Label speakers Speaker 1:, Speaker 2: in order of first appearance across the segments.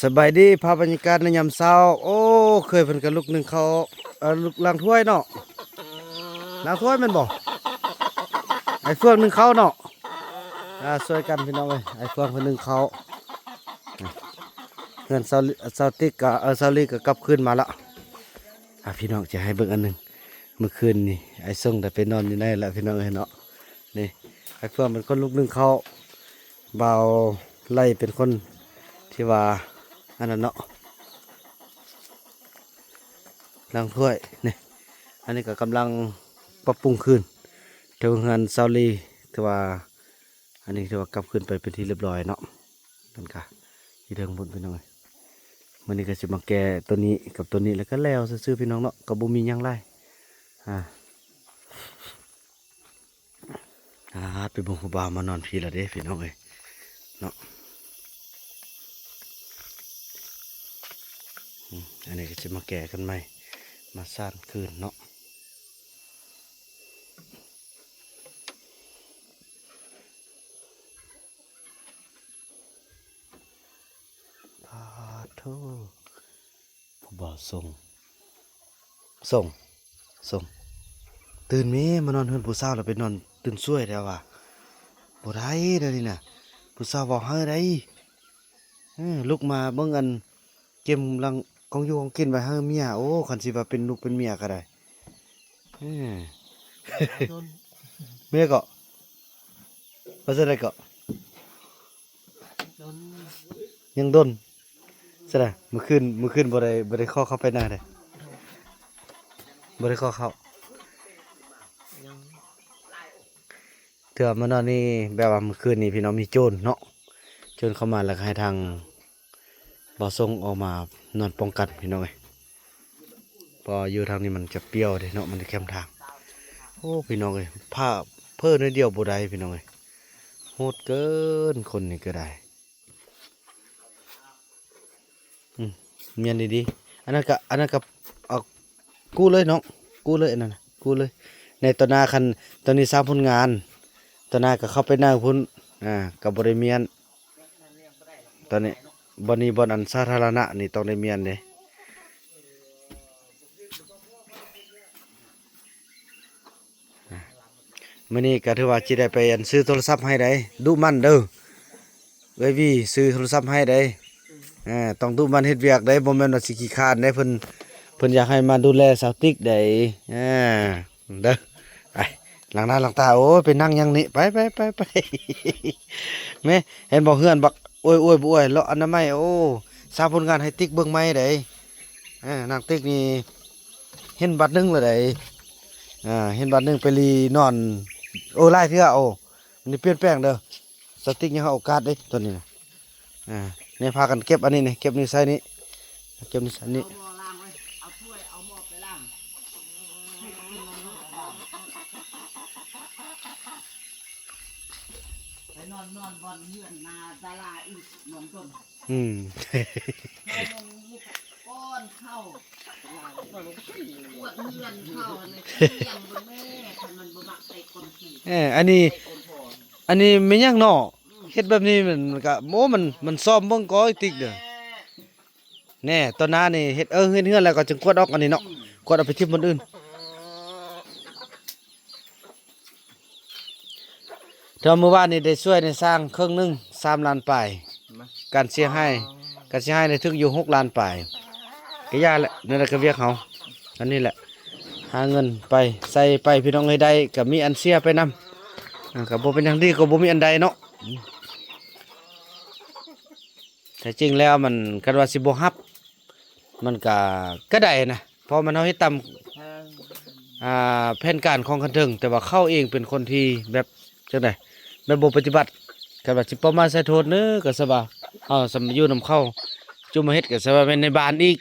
Speaker 1: สบายดีภาพบรรยากาศในยามเช้าโอ้เคยเพิ่นกับลูกหนึ่งเขาลูกล้างถ้วยเนาะล้างถ้วยแมันบ่ไอ้เฟืองหนึ่งเขาเนาะช่วยกันพี่น้องเลยไอ้เฟืองเพิ่นหนึ่งเขาเงินเซาติกกับเซาลีก็กลับคืนมาละพี่น้องจะให้เบิ่งอันหนึ่งเมื่อคืนนี่ไอ้ส่งแต่ไปนอนอยู่ในแหละพี่น้องเอ้ยเนาะนี่ไอ้เฟืองเป็นคนลูกหนึ่งเขาเบาไล่เป็นคนที่ว่าอันนั้นเนาะล้างถ้วยนี่อันนี้ก็กำลังปรับปรุงคืนเทวงานซาลีถือว่าอันนี้ถือว่ากลับคืนไปเป็นที่เรียบร้อยเนาะนั่นค่ะที่เทิงบนพี่น้องเลยมันนี้ก็จะมาแก่ตัวนี้กับตัวนี้แล้วก็แล้วซื้อพี่น้องเนาะกับบุมีหยังไรไปบุกบามานอนพี่ละเด้พี่น้องเลยเนาะอันนี้ก็จะมาแก่กันใหม่มาสร้างคืนเนาะโธ่ผู้บ่าวส่งตื่นมีมานอนเฮือนผู้สาวแล้วไปนอนตื่นช่วยแล้วว่ะบ่ได้เดี๋ยวนี้น่ะผู้สาวบอกให้ได้ลุกมาเบิ่งอันเก็บลังของอยู่ของกินไว้ให้เมียโอ้คันสิว่าเป็นลูกเป็นเมียก็ได้เมียก็ว่าจะได้ก็ยังดนใช่ไหมเมื่อคืนบ่ได้ข้อเข้าไปหน้าเลยบ่ได้ข้อเข้าเถื่อมานอนนี่แบบว่าเมื่อคืนนี่พี่น้องมีโจรเนาะโจรเข้ามาแล้วก็ให้ทางบ่อส่งออกมานอนป้องกันพี่น้องเลยพออยู่ทางนี้มันจะเปรี้ยวเลยเนาะมันจะเข้มทางโอ้พี่น้องเลยผ้าเพิ่นนิดเดียวบ่ได้พี่น้องเลยโหดเกินคนนี่ก็ได้เมียนดีๆอันนั้นก็เอากู้เลยน้องกู้เลยอันนั้นกู้เลยในตอนหน้าคันตอนนี้สร้างผลงานตอนหน้าก็เข้าไปหน้าพุ่นกับบริเมียนตอนนี้บ่นี้บ่อันสาธารณะนี่ต้องได้เมียนเด้มื้อนี้ก็ถือว่าสิได้ไปอันซื้อโทรศัพท์ให้ได้ดุมันเด้อเอ้ยวี่ซื้อโทรศัพท์ให้ได้ต้องดุมันเฮ็ดเวียกได้บ่แม่นว่าสิขี้คร้านได้เพิ่นอยากให้มาดูแลสาวติ๊กได้เด้อไปหลังหน้าหลังตาโอ้ยไปนั่งยังนี่ไปแม่เห็นบอกเฮือนบักโอ้ยบ่อ้วยเลาะอนามัยโอ้สร้างผลงานให้ติ๊กเบิ่งใหม่ได้นางติ๊กนี่เห็นบัตรหนึงแล้วได้เห็นบัตรหนึงไปรีนอนโอ้ไล่เทื่อโอ้นี่เปลี่ยนแปลงเด้อสติ๊กยังเอาโอกาสเด้ตัวนี้นะเนี่ยพากันเก็บอันนี้นี่เก็บนี่ใส่นี่เก็บนี่ใส่นี่
Speaker 2: นอนบอลเหือนนาดาราอีกนอนต้นก้อนเข้าปวดเหือนเข้าเลยเที่ยงบนแม่คันมันบมักใส่คนขี่
Speaker 1: อันนี้ไม่ยังเนาะเฮ็ดแบบนี้มันก็โมมันซ่อมเบิ่งก้อยติ๊กเด้อแน่ตอนหน้านี่เฮ็ดเฮือนแล้วก็จึงกวดออกอันนี้เนาะกวดเอาไปทิ่มบนอื่นเมื่อวานนี้ได้ช่วยในสร้างเครื่องนึง3 ล้านปลายการเสียให้ในถึงอยู่6 ล้านปลายก็ยาแหละนั่นแหละก็เวียกเขาอันนี้แหละหาเงินไปใส่ไปพี่น้องให้ได้กับมีอันเสียไปนำกับบ่เป็นอย่างดีก็บ่มีอันใดเนาะแต่จริงแล้วมันกันว่าสิบ่ฮับมันก็ได้นะเพราะมันเฮาเฮ็ดตามแผนการของคันถึงแต่ว่าเข้าเองเป็นคนที่แบบจังได๋แบบบ่ปฏิบัติกันว่าสิประมาณใส่โทษเด้อก็สบายสำอยู่นำเข้าจุ่มมาเฮ็ดก็สบายเป็นในบ้านอีก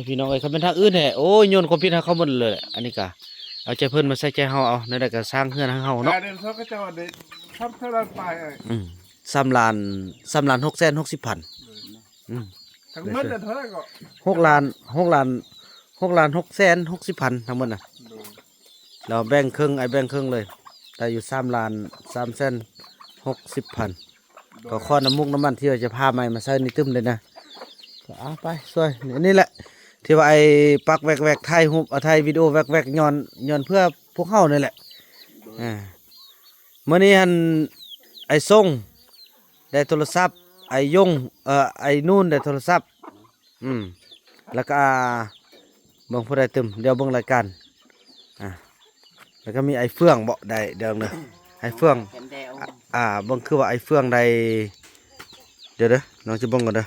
Speaker 1: พี่น้องเอ้ยคันเป็นทางอื่นแท้โอ้ยโยนความผิดให้เขาหมดเลยอันนี้ก็เอาใจเพิ่นมาใส่ใจเฮาเอานั่นแหละก็สร้างเฮือนให้เฮาเนาะ
Speaker 3: เดินเขาก็จะว่าได้3 ล้านปลาย
Speaker 1: 3 ล้าน660,000
Speaker 3: ทั้งหมดเท่าไหร่ก็
Speaker 1: 6 ล้าน660,000ทั้งหมดน่ะเราแบ่งครึ่งแบ่งครึ่งเลยแต่อยู่3 ล้าน360,000 ก็ข้อน้ำมุกน้ำมันที่เราจะพาใหม่มาใส่ในตึมเลยนะก็เอาไปช่วยนี่แหละที่ว่าไอ้ปักแวกๆไทยรูปไทยวิดีโอแวกๆย้อนเพื่อพวกเฮานี่แหละเมื่อนี้หันไอ้ส่งได้โทรศัพท์ไอ้ยงไอ้นู่นได้โทรศัพท์แล้วก็เบิ่งผู้ใดตึมเดี๋ยวเบิ่งรายการแล้วก็มีไอ้เฟื่องบ่ได้เดี๋ยวเด้อไอ้เฟื่องเบิ่งคือว่าไอ้เฟื่องได้เดี๋ยวเด้อน้องจะเบิ่งก่อนเด้อ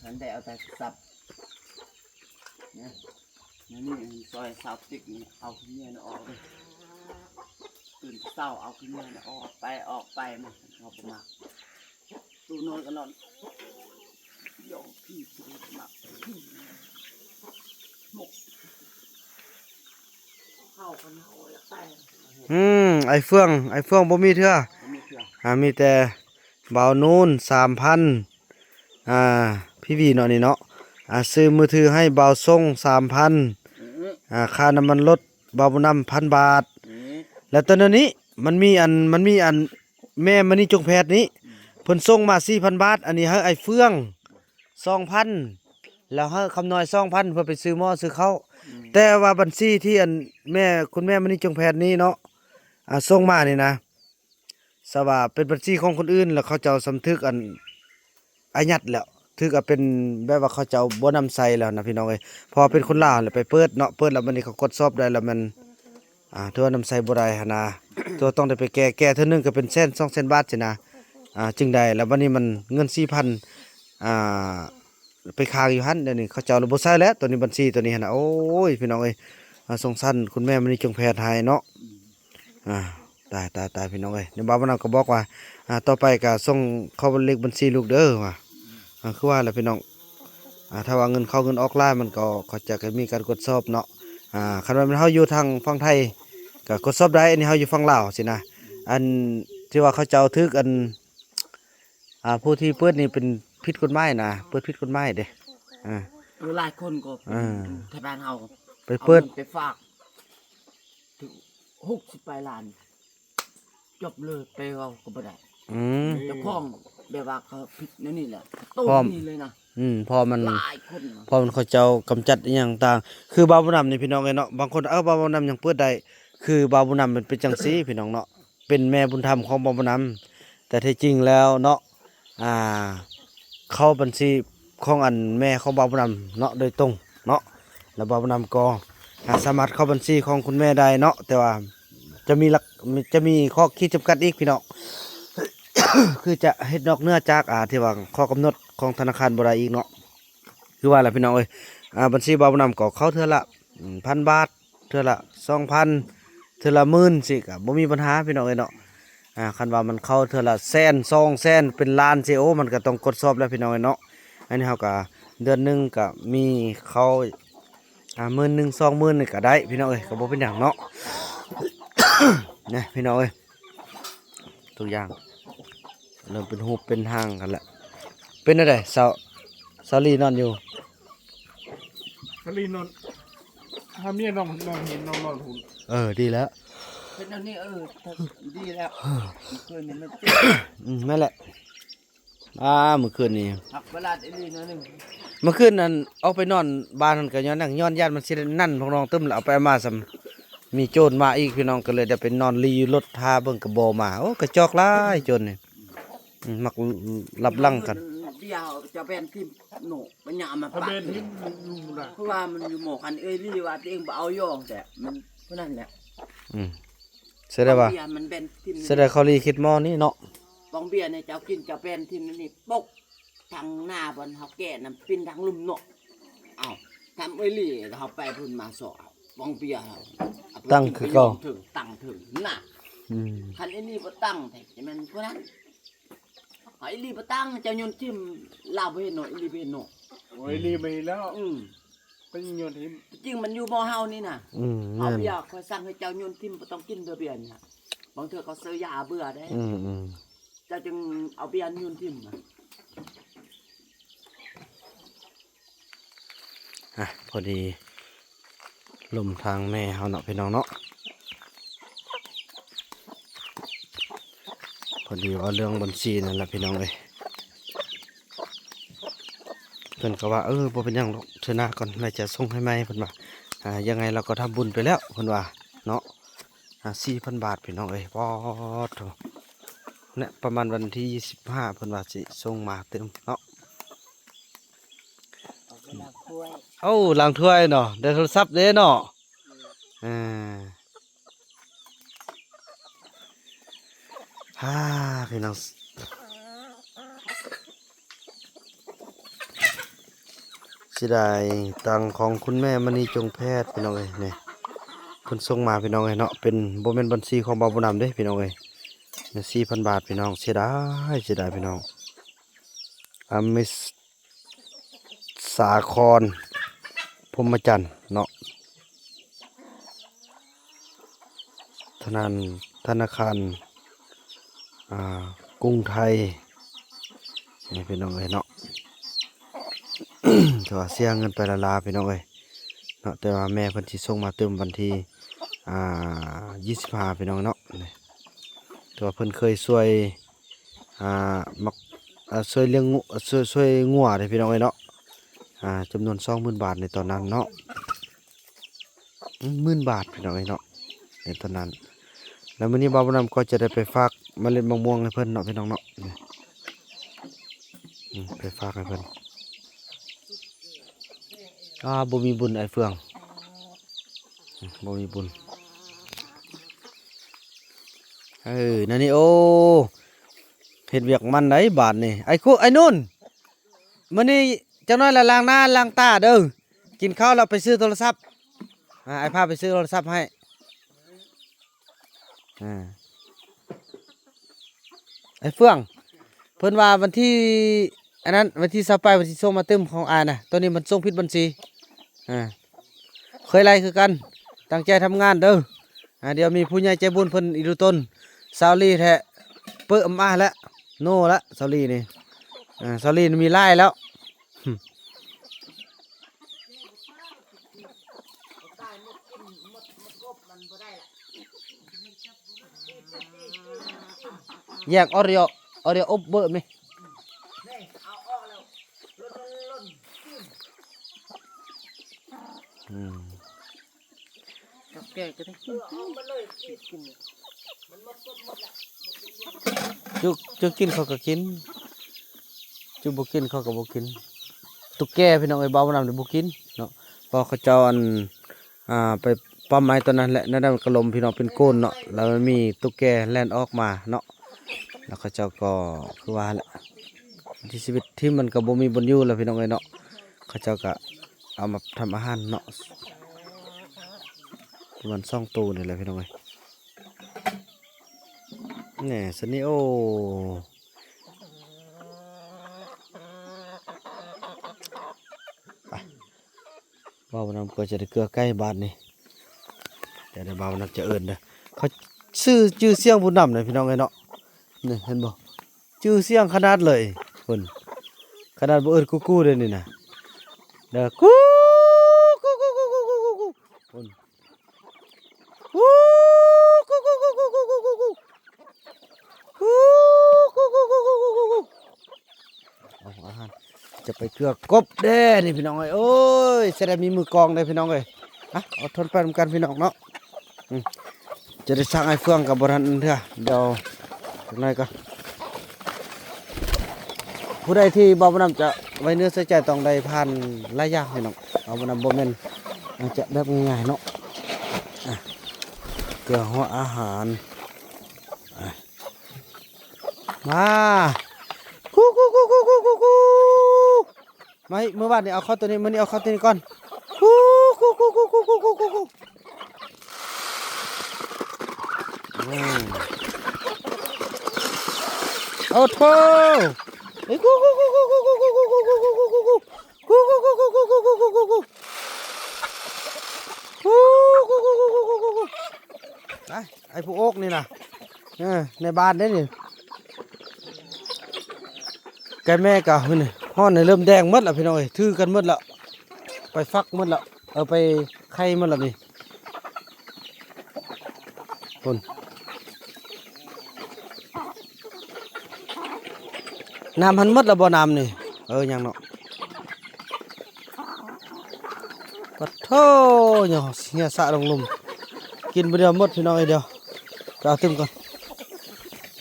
Speaker 2: ฉันได้เอาแต่สับเนี่ยนี่ซอยสับติ๊กนี่เอาขี้เมียนออกเลยตื่นเศร้าเอาขี้เมียนออกไปมันเอาไปมาดูนอนก็นอนโยกพี่สุดมากหมกเข้ากันเอาแล้วไป
Speaker 1: ไอ้เฟื่องบ่มีเทื่อมีแต่เบานูน 3,000พี่วีเนาะนี่เนาะซื้อมือถือให้เบาส่ง 3,000ค่าน้ำมันรถเบาบุญนำ1,000 บาทแล้วตอนนี้มันมีอันแม่มันนี่จงแพทย์นี้เพิ่นส่งมา 4,000 บาทอันนี้ให้ไอ้เฟื่อง 2,000แล้วให้คำน้อย 2,000เพื่อไปซื้อหม้อซื้อข้าวแต่ว่าบัญชีที่อันคุณแม่มันนี่จงแพทย์นี้เนาะส่งมานี่นะสว่าเป็นบัญชีของคนอื่นแล้วเขาจะเอาสำทึกอายัดแล้วทึกเป็นแบบว่าเขาจะเอาบ่นำใส่แล้วนะพี่น้องเอ้ยพอเป็นคนลาวแล้วไปเปิดเนาะเปิดแล้วมันนี่เขากดสอบได้แล้วมันตัวนำใส่บ่ได้หั่นนะ ตัวต้องได้ไปแก้เท่านึงก็เป็นแสน2 แสนบาทสินะจึงได้แล้ววันนี้มันเงิน 4,000ไปค้างอยู่หั่นเดี๋ยวนี้เขาจะเอาระบบใช้แล้วตัวนี้บัญชีตัวนี้หั่นน่ะโอ้ยพี่น้องเอ้ยสงสารคุณแม่มันนี่จงแพทย์ให้เนาะตายพี่น้องเอ้ยเดี๋ยวบ่าวมันก็บอกว่าต่อไปก็ส่งเข้าเลขบัญชีลูกเด้อว่าคือว่าแหละพี่น้องถ้าว่าเงินเข้าเงินออกล่ามันก็เขาจะมีการกดสอบเนาะคันว่ามันเฮาอยู่ทางฝั่งไทยก็กดสอบได้อันนี้เฮาอยู่ฝั่งลาวสินะอันที่ว่าเขาเจ้าทึกผู้ที่เปิดนี่เป็นผิดกฎหมายนะเปิดผิดกฎหมายเด้
Speaker 2: หลายคนก็ไทยบ้านเฮา
Speaker 1: ไปเปิด
Speaker 2: ไปฝากถึง60 ปลายล้านจบเลยไปเอาก็บ่ได้เจ้าของแบบว่าเขาผิดนี่แหละตู้นี่เลยนะ
Speaker 1: พอมัน
Speaker 2: หลายคน
Speaker 1: เขาเจ้ากำจัดอหย่างต่างคือบาวบุญนำนี่พี่น้องเนาะบางคนบาวบุญนำยังเปิดได้คือบาวบุญนำมันเป็นจังซี่พี่น้องเนาะเป็นแม่บุญธรรมของบาวบุญนำแต่แท้จริงแล้วเนาะเข้าบัญชีของอันแม่ของบาวบุญนำเนาะโดยตรงเนาะแล้วบาวบุญนำก็สามารถเข้าบัญชีของคุณแม่ได้เนาะแต่ว่าจะมีข้อขีดจำกัดอีกพี่น้อง คือจะเฮ็ดนอกเนื้อจากที่ว่าข้อกำหนดของธนาคารบ่ได้อีกเนาะคือว่าแหละพี่น้องเอ้ยบัญชีบาวบุญนำก็เข้าเทื่อละ 1,000 บาทเทื่อละ 2,000 เทื่อละ 10,000สิก็บ่มีปัญหาพี่น้องเอ้ยเนาะคันว่ามันเข้าเทื่อละแสน2 แสนเป็นล้านสิโอมันก็ต้องกดสอบแล้วพี่น้องเอ้ยเนาะอันนี้เฮาก็เดือนนึงก็มีเข้า10,000 20,000นี่ก็ได้พี่น้องเอ้ยก็บ่เป็นหยังเนาะ เนี่ยพี่น้องเอ้ยทุกอย่างเริ่มเป็นหูปเป็นห้างกันละเป็นอะไรสาวลีนอนอยู่
Speaker 3: สลีนอนถ้าเมียนอนเห็นนอนหุ่น
Speaker 1: ดีแล้ว
Speaker 2: เป็นอันนี้ดีแล้วเคยมัน
Speaker 1: ไม่แหละเมื่อคืนนี้
Speaker 2: หักเวลาอีลีนึง
Speaker 1: เมื่อคืนนั้นเอาไปนอนบ้านมันก็ย้อนญาติมันสินั่นพวกน้องตึ้มแล้วเอาไปมาซ้ำมีโจรมาอีกพี่น้องก็เลยได้ไปนอนรีรถทาเบิ่งกระโบมาโอ้กระจอกหลายโจรนี่มักลับลังกัน
Speaker 2: เดียวจะเป็นที่โหนปัญญามาปะเพราะว่ามันอยู่หมอกันรีว่าตัวเองบ่เอาย่องแต่มันเพราะนั่นแหละ
Speaker 1: แสดงว่า
Speaker 2: มันเป็นที่
Speaker 1: แสดงเขารีคิดหม้อนี่เนาะ
Speaker 2: บองเบียร์เนี่ยเจ้ากินจะเป็นที่นี่ปกทางหน้าบนเฮาแก่น้ำปิ้นทางลุ่มเนาะทำรีเฮาไปพุ่นมาสอบบองเบียร์
Speaker 1: ตั้งคือก็
Speaker 2: ตั้งถึงน่ะคันนี้บ่ตั้งแต่มันเพราะนั้นไอ้ลีบ่ตั้งเจ้าโยนจิ้มลาวบ่เห็นเนาะอีลีบ่เห็นเนาะ
Speaker 3: โอ้ยลีไปแล้วเป็นโยนทิ่ม
Speaker 2: จริงมันอยู่บ่เฮานี่น่ะเอาเบียร์คอยสั่งให้เจ้าโยนทิ่มบ่ต้องกินเบียร์นี่บางเทื่อเขาซื้อยาเบื่อได้เจ้าจึงเอาเบียร์โยนทิ่ม
Speaker 1: พอดีลมทางแม่เฮาเนาะพี่น้องเนาะ พอดีว่าเรื่องบัญชีนั่นแหละพี่น้องเอ้ยเพิ่นก็ว่าบ่เป็นหยังหรอกเทื่อหน้าก่อนแม่จะส่งให้ใหม่เพิ่นว่ายังไงเราก็ทำบุญไปแล้วเพิ่นว่าเนาะ4,000 บาทพี่น้องเอ้ยปอดโถเนี่ยประมาณวันที่25เพิ่นว่าสิส่งมาเติมเนาะ
Speaker 2: เอาไปล้างถ้วย
Speaker 1: ล้างถ้วยเนาะได้โทรศัพท์เด้เนาะอ่าพี่น้องสิได้ตังของคุณแม่มณีจงแพทย์พี่น้องเอ้ยนี่เพิ่นส่งมาพี่น้องเอ้ยเนาะเป็นบ่แม่นบัญชีของบ่าวบุญนำเด้พี่น้องเอ้ยเนี่ย4,000 บาทพี่น้องเสียดายพี่น้องมิสสาครพรหมจันทร์เนาะธนาคารกรุงไทยนี่พี่น้องเอ้ยเนาะ แต่ว่าเสียเงินไปละลาพี่น้องเอ้ยเนาะแต่ว่าแม่เพิ่นสิส่งมาเติมวันที่25พี่น้องเนาะนี่แต่ว่าเพิ่นเคยช่วยมักช่วยเลี้ยงงูช่วยงัวเด้พี่น้องเอ้ยเนาะจำนวน 20,000 บาทในตอนนั้นเนาะ10,000 บาทพี่น้องเอ้ยเนาะในตอนนั้นแล้วมื้อนี้บ่าวบ่นำก็จะได้ไปฝากเมล็ดมะม่วงให้เพิ่นเนาะพี่น้องเนาะนี่ไปฝากให้เพิ่นบ่มีบุญไอ้เฟืองบ่มีบุญนั่นนี่โอ้เฮ็ดเวียกมันได้บาทนี่ไอ้นุ่นมื้อนี้จังน้อยละล้างหน้าล้างตาเด้อกินข้าวแล้วไปซื้อโทรศัพท์ไอ้พาไปซื้อโทรศัพท์ให้ไอ้เฟืองเพิ่นว่าวันที่อันนั้นวันที่28วันที่ส่งมาเติมของน่ะตอนนี้มันส่งผิดบัญชีเคยไล่คือกันตั้งใจทำงานเด้อเดี๋ยวมีผู้ใหญ่ใจบุญเพิ่นอีดูต้นซาวลีแท้เปิ้มมาแล้วโน่ละซาวลีนี่ซาวลีมีไล่แล้วแยกออริโออบเบอร์ไหม
Speaker 2: แกก็ได้กิน
Speaker 1: จุกินเขาก็กินจุบุกินเขาก็บุกินตุกแกพี่น้องไอ้เบาน้ำเดี๋ยวบุกินเนาะพอเขาเจ้าไปปั๊มไม้ตอนนั้นแหละนั่นมันกระลมพี่น้องเป็นโกนเนาะแล้วมันมีตุกแกแล่นออกมาเนาะแล้วเขาเจ้าก็คือว่าแหละที่ชีวิตที่มันก็บ่มีบนอยู่แล้วพี่น้องไอ้เนาะเขาเจ้าก็เอามาทำอาหารเนาะมันซ่องตูนี่แหละพี่น้องเอ้ยเนี่ยสนิโอไปบ่าวนำก็จะได้เกลือใกล้บ้านนี่เดี๋ยวบ่าวนำจะเอิ้นเด้อเขาชื่อเสียงผู้นำเลยพี่น้องเอ้ยเนาะนี่เห็นบ่ชื่อเสียงขนาดเลยคนขนาดบ่เอิ้นกูเลยนี่นะเด้อกูคนอาหารจะไปเกลือกบเด้นี่พี่น้องเอ้ยโอ้ยจะได้มีมือกองได้พี่น้องเอ้ยอดทนไปทำกันพี่น้องเนาะจะได้สร้างไอ้เฟืองกับบรันเถอะเดี๋ยวถึงไหนก็ผู้ใดที่บ่าวน้ำจะไว้เนื้อใส่ใจต้องได้ผ่านหลายอย่างพี่น้องบ่าวน้ำบ่แม่นจะแบบง่ายๆเนาะเกลือหัวอาหารมากูไม่เมื่อวานนี้เอาเข้าตัวนี้มื้อนี้เอาเข้าตัวนี้ก่อนกูเอาโถไอ้กูไอ้ผู้โอ๊กนี่นะในบ้านได้นี่แกแม่กะนี่ห้อนในเริ่มแดงหมดแล้วพี่น้องเอ้ยถือกันหมดแล้วไปฟักหมดแล้วเอาไปไข่หมดแล้วนี่คน น้ำหันหมดแล้วบ่น้ำนี่ยังเนาะปัดโธ่เนี่ยสะลงลุมกินไปเดียวหมดพี่น้องไอเดียวก็เอาตึมก่อน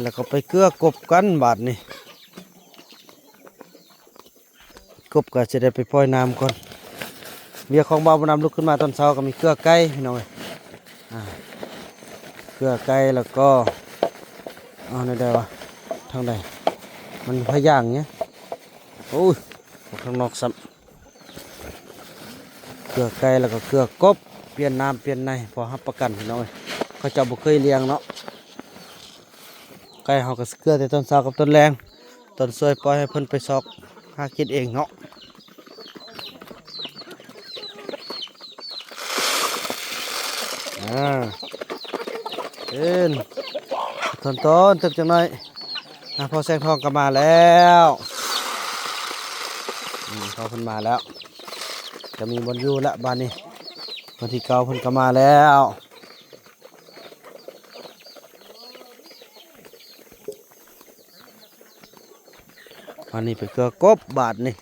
Speaker 1: แล้วก็ไปเกลือกบกันบาดนี่กบก็จะได้ไปปล่อยน้ำก่อนเบียร์ของบ่าวบ่นำลุกขึ้นมาตอนเช้าก็มีเกลือไก่พี่น้องเอ้ยเกลือไก่แล้วก็เอาในใดวะทางใดมันพะย่างเนี้ยโอ้ยออกข้างนอกซ้ำเกลือไก่แล้วก็เกลือกบเปลี่ยนน้ำเปลี่ยนในพอรับประกันพี่น้องเอ้ยเขาเจ้าบ่เคยเลี้ยงเนาะไก่เฮาก็เกลือแต่ต้นเช้ากับต้นแรงต้นสวยปล่อยให้เพิ่นไปซอกหากินเองเนาะเอ็นต้นตึกจังหน่อยพอแสงทองก็มาแล้วเขาเพิ่นมาแล้วจะมีบนอยู่ละบ้านนี้วันที่เก่าเพิ่นก็มาแล้ววันนี้ไปเกลือกบบาทนี่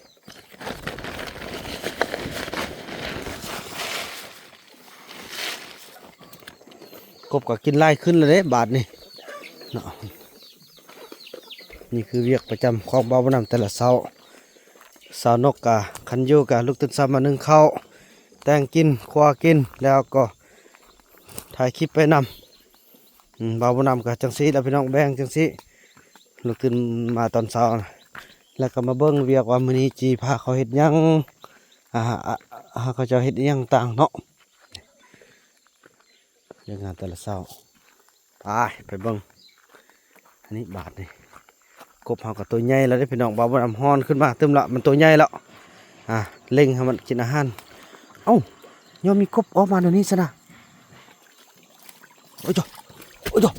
Speaker 1: กบก็กินไล่ขึ้นเลยเด้บาทนี่เนาะนี่คือเวียกประจำของบ่าวบ่นำแต่ละเช้าสาวนกกะคันโยกะลูกตื่นซ้ำมานึ่งข้าวแต่งกินครัวกินแล้วก็ถ่ายคลิปไปนำบ่าวบ่นำกะจังสีแล้วพี่น้องแบ่งจังสีลูกตื่นมาตอนเช้านะแล้วก็มาเบิ้งเวียกว่ามื้อนี้จีพาเขาเฮ็ดหยังเขาจะเฮ็ดหยังต่างเนาะเรื่องงานแต่ละเช้าไปเบิ้งอันนี้บาทนี่กบเฮากับตัวใหญ่แล้วได้พี่น้องบ่าวบ่นำฮ้อนขึ้นมาตึมละมันตัวใหญ่แล้วเล็งให้มันกินอาหารเอ้ายอมมีกบออกมาเดี๋ยวนี้ซะนะโอ้ยจ้ะโอ้ยจ้ะ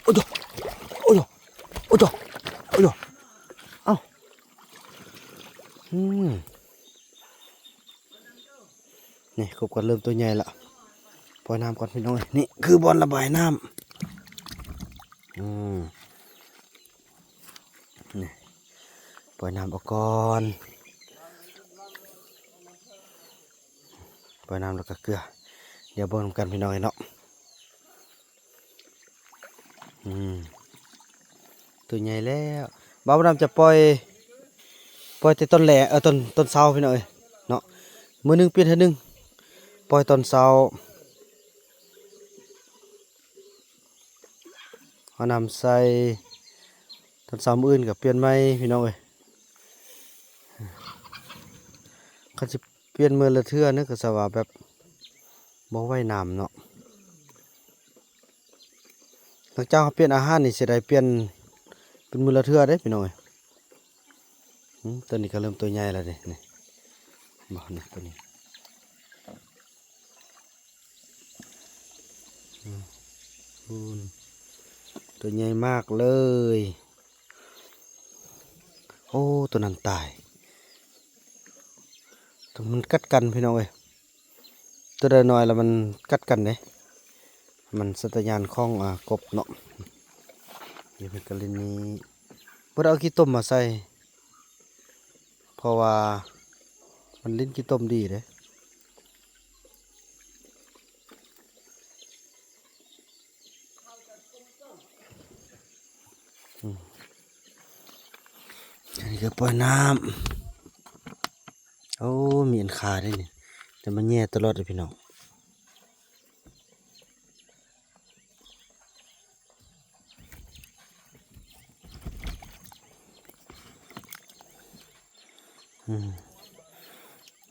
Speaker 1: โอ้ยจ้ะโอ้ยจ้ะโอ้ยจ้ะโอ้ยจ้ะเอ้านี่กบก็เริ่มตัวใหญ่ละปล่อยน้ำก่อนพี่น้องนี่คือบอลระบายน้ำนี่ปล่อยน้ำออกก่อนปล่อยน้ำแล้วก็เกลือเดี๋ยวเบิ่งกันพี่น้องเนาะตัวใหญ่แล้วบ่าวดำจะปล่อยแต่ต้นแหล่ต้นเสาพี่น้องเนาะมื้อนึงเปลี่ยนเทื่อนึงปล่อยต้นเสาเอาน้ำใส่ต้นเสามื้ออื่นก็เปลี่ยนใหม่พี่น้องเขาสิเปลี่ยนมื้อละเทื่อนึกก็สว่าแบบบ่ไว้น้ำเนาะหลังจากเขาเปลี่ยนอาหารนี่สิได้เปลี่ยนเป็นมื้อละเทื่อเด้พี่น้องตัวนี้ก็เริ่มตัวใหญ่แล้วเด้นี่บ่นี่ตัวนี้ตัวใหญ่มากเลยโอ้ตัวนั้นตายตัวมันกัดกันพี่น้องตัวใดน้อยแล้วมันกัดกันเด้มันสัตยานของกบเนาะนี่เป็นกรณีบ่ได้เอาขี้ต้มมาใส่เพราะว่ามันลิ้นขี้ต้มดีเด้อันนี้ก็ปล่อยน้ำโอ้มีอันคาได้นี่แต่มันแย่ตลอดเลยพี่น้อง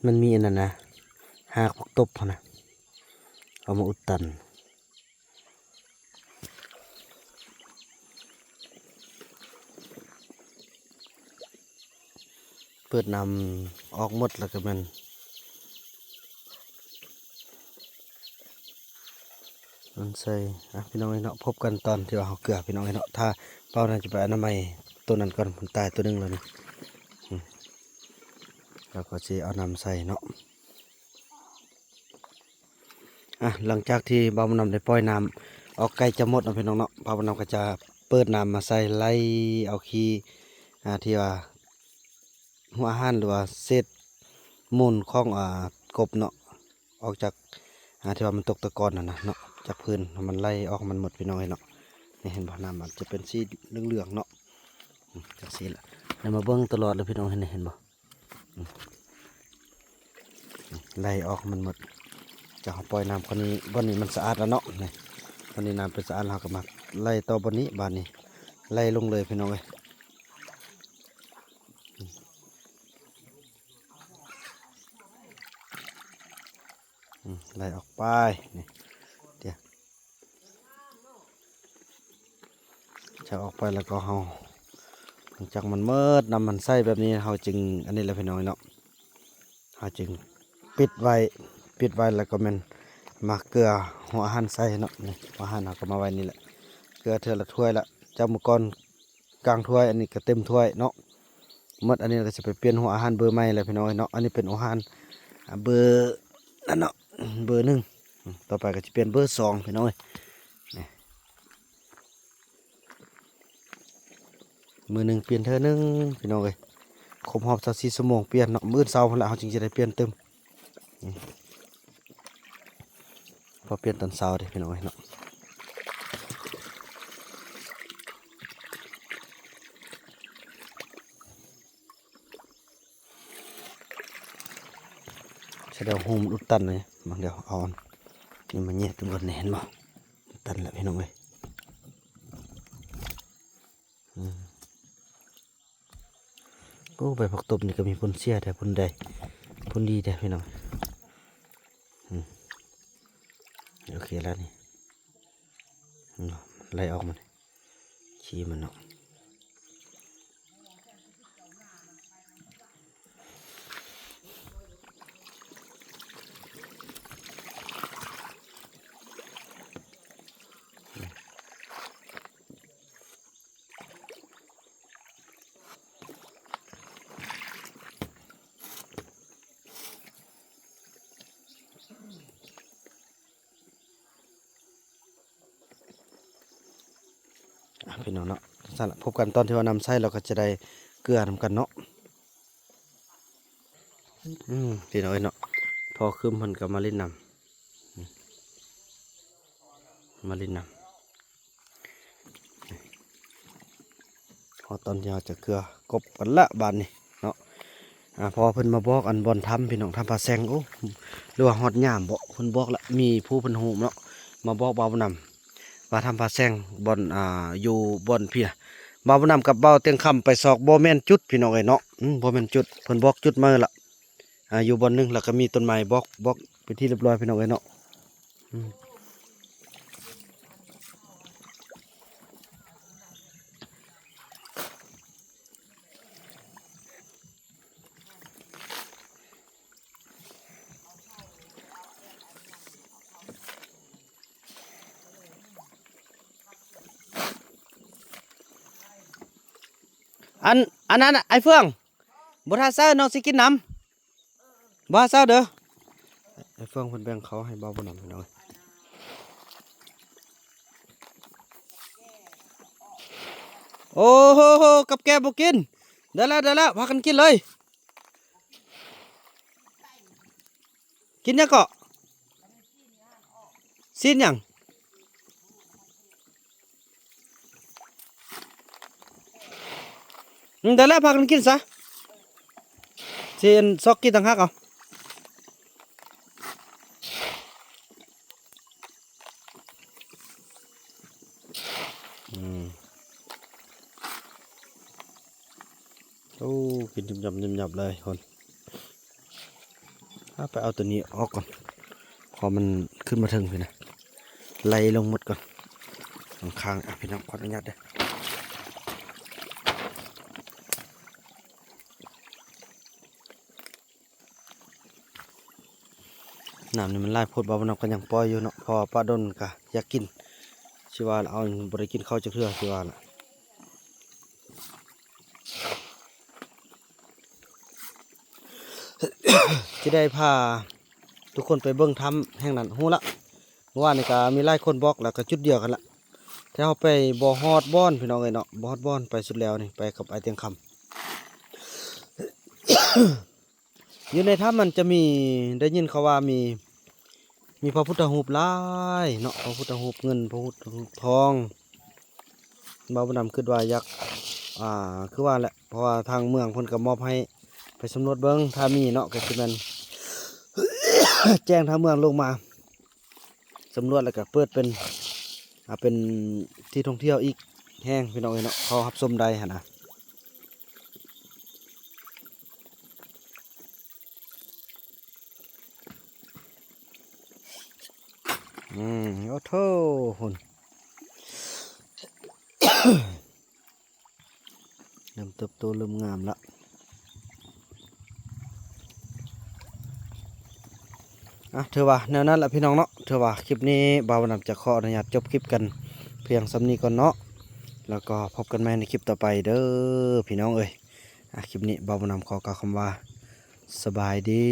Speaker 1: มันมีอันนั้นนะหากตบนะเอามาอุดตันเปิดนำออกหมดแล้วก็มันใส่พี่น้องเนาะพบกันตอนที่ว่าเขาเกลือพี่น้องเนาะถ้าเป้านั้นจะไปอนามัยตัวนั้นก่อนมันตายตัวนึงแล้วนี่แล้วก็จะเอานำใส่เนาะหลังจากที่บ่าวนำได้ปล่อยน้ำออกไกลจะหมดนะพี่น้องเนาะบ่าวนำก็จะเปิดน้ำมาใส่ไล่เอาขี้ ที่ว่าหัวอาหารหรือว่าเศษมูลของกบเนาะออกจากที่ว่ามันตกตะกอนน่ะนะเนาะจากพื้นมันไล่ออกมันหมดพี่น้องเนาะนี่เห็นบ่น้ำมันจะเป็นสีเหลืองๆเนาะจากสีละแล้วมาเบิ้งตลอดเลยพี่น้องเห็นบ่ไล่ออกมันหมดจากปล่อยน้ำคนนี้บ่อนนี้มันสะอาดแล้วเนาะนี่บ่อนนี้น้ำเป็นสะอาดเราก็มาไล่ต่อบ่อนนี้บ้านนี้ไล่ลงเลยพี่น้องไล่ออกไปนี่เดี๋ยวจะออกไปแล้วก็เฮาหลังจากมันเมิดนำมันใส่แบบนี้เฮาจึงอันนี้แหละพี่น้องเนาะเฮาจึงปิดไว้แล้วก็มันมาเกลือหัวอาหารใส่เนาะนี่หัวอาหารเฮาก็มาไว้นี่แหละเกลือเทื่อละถ้วยละเจ้ามังกรกลางถ้วยอันนี้ก็เต็มถ้วยเนาะหมดอันนี้ก็จะไปเปลี่ยนหัวอาหารเบอร์ใหม่เลยพี่น้องเนาะอันนี้เป็นหัวอาหารเบอร์นั่นเนาะเบอร์ 1ต่อไปก็จะเปลี่ยนเบอร์ 2พี่น้องนี่มือหนึ่งเปลี่ยนเธอหนึ่งพี่น้องครบรอบ24 ชั่วโมงเปลี่ยนเนาะมื้อเช้าพุ่นละเขาจึงจะได้เปลี่ยนเติมพอเปลี่ยนตอนเช้าเด้พี่น้องเนาะใช้เดี๋ยวโฮมอุดตันเลยบางเดี๋ยวเอานี่มาแยกตัวก่อนเห็นบ่ตันแหละพี่น้องโอ้ใบผักตบนี่ก็มีผลเสียแต่ผลใดผลดีแต่พี่น้องโอเคแล้วนี่ไล่ออกมันขี้มันเนาะพี่น้องเนาะสั่นละพบกันตอนที่ว่านำไส้เราก็จะได้เกลือนำกันเนาะพี่น้องเนาะพอคืมมันก็มาเล่นนำพอตอนที่เราจะเกลือกบกันละบานนี่เนาะพอเพิ่นมาบอกอันบอลทำพี่น้องทำปลาแซงโอ้หรือว่าฮอดยามบ่เพิ่นบอกละมีผู้เพิ่นหูเนาะมาบอกบ่าวนำว่าทำปลาแซงบอลอยู่บอลพี่บ่าวนำกับบ่าวเตียงคำไปสอกบ่แม่นจุดพี่น้องเนาะบ่แม่นจุดเพิ่นบอกจุดมาละอยู่บอลนึงแล้วก็มีต้นไม้บอกไปที่เรียบร้อยพี่น้องเนาะอันนั้นไอ้เฟื่องบ่ท่าเซอร์น้องสิกินน้ำบ่เซอร์เด้อไอ้เฟื่องเพิ่นแบ่งเขาให้บ่นำพี่น้องโอ้โหกับแกบ่กินเดี๋ยวแล้วพากันกินเลยกินยังเกาะซีนยังเดี๋ยวแล้วพากันกินซะซีนซอกกินต่างหากเอาโอ้กินยำเลยคนไปเอาตัวนี้ออกก่อนพอมันขึ้นมาถึงพี่นะไล่ลงหมดก่อนข้างพี่น้องขออนุญาตเด้อน้ำนี่มันไล่พดบ่าวน้ำกันยังปล่อยอยู่เนาะพอป้าดนกะอยากกินชิว่าเอาบริกินข้าวจะเพื่อชิว่าละที่ได้พาทุกคนไปเบิ้งทำแห่งนั้นหูละเมื่อวานนี่ก็มีไล่คนบอกแล้วก็จุดเดียวกันละถ้าเราไปบ่อฮอดบ้อนพี่น้องเนาะบ่อฮอดบ้อนไปสุดแล้วนี่ไปกับไอเตียงค อยู่ในถ้ำมันจะมีได้ยินเขาว่ามีพระพุทธรูปหลายเนาะพระพุทธรูปเงินพระพุทธรูปทองบ่าวบุญนำคิดว่าอยากคือว่าแหละเพราะว่าทางเมืองเพิ่นก็มอบให้ไปสำรวจเบิ่งถ้ามีเนาะก็คือมัน แจ้งทางเมืองลงมาสำรวจแล้วก็เปิดเป็นเป็นที่ท่องเที่ยวอีกแห้งพี่น้องเอ้ยเนาะเขารับชมได้หั่นน่ะโอ้โธ่หุ่น เริ่มเติบโตเริ่มงามละเธอว่าแนวนั้นแหละพี่น้องเนาะเธอว่าคลิปนี้บ่าวนำจะขออนุญาตจบคลิปกันเพียงสำนี้ก่อนเนาะแล้วก็พบกันใหม่ในคลิปต่อไปเด้อพี่น้องเอ้ยคลิปนี้บ่าวนำขอกล่าวคำว่าสบายดี